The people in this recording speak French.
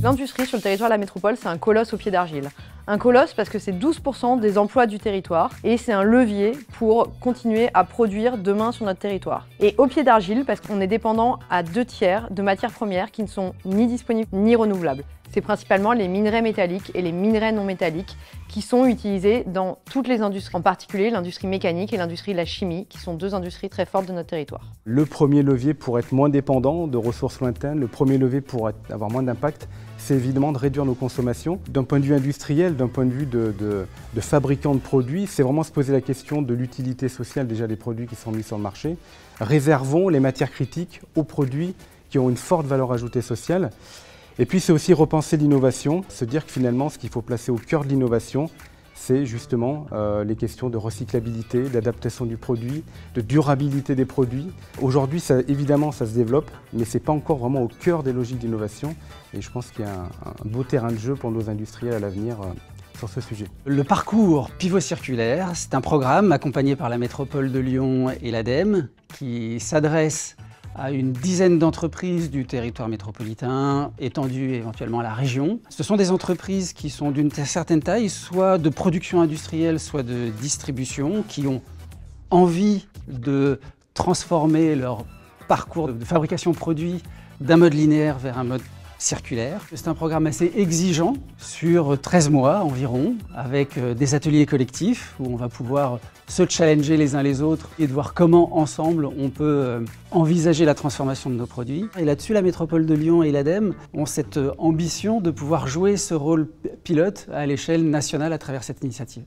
L'industrie sur le territoire de la métropole, c'est un colosse au pied d'argile. Un colosse parce que c'est 12% des emplois du territoire et c'est un levier pour continuer à produire demain sur notre territoire. Et au pied d'argile parce qu'on est dépendant à 2/3 de matières premières qui ne sont ni disponibles ni renouvelables. C'est principalement les minerais métalliques et les minerais non métalliques qui sont utilisés dans toutes les industries, en particulier l'industrie mécanique et l'industrie de la chimie, qui sont deux industries très fortes de notre territoire. Le premier levier pour être moins dépendant de ressources lointaines, le premier levier pour avoir moins d'impact, c'est évidemment de réduire nos consommations. D'un point de vue industriel, d'un point de vue de fabricant de produits, c'est vraiment se poser la question de l'utilité sociale déjà des produits qui sont mis sur le marché. Réservons les matières critiques aux produits qui ont une forte valeur ajoutée sociale. Et puis c'est aussi repenser l'innovation, se dire que finalement ce qu'il faut placer au cœur de l'innovation, c'est justement les questions de recyclabilité, d'adaptation du produit, de durabilité des produits. Aujourd'hui, évidemment, ça se développe, mais ce n'est pas encore vraiment au cœur des logiques d'innovation. Et je pense qu'il y a un beau terrain de jeu pour nos industriels à l'avenir sur ce sujet. Le parcours Pivot Circulaire, c'est un programme accompagné par la métropole de Lyon et l'ADEME qui s'adresse à une dizaine d'entreprises du territoire métropolitain, étendues éventuellement à la région. Ce sont des entreprises qui sont d'une certaine taille, soit de production industrielle, soit de distribution, qui ont envie de transformer leur parcours de fabrication de produits d'un mode linéaire vers un mode circulaire. C'est un programme assez exigeant sur 13 mois environ, avec des ateliers collectifs où on va pouvoir se challenger les uns les autres et de voir comment ensemble on peut envisager la transformation de nos produits. Et là-dessus, la métropole de Lyon et l'ADEME ont cette ambition de pouvoir jouer ce rôle pilote à l'échelle nationale à travers cette initiative.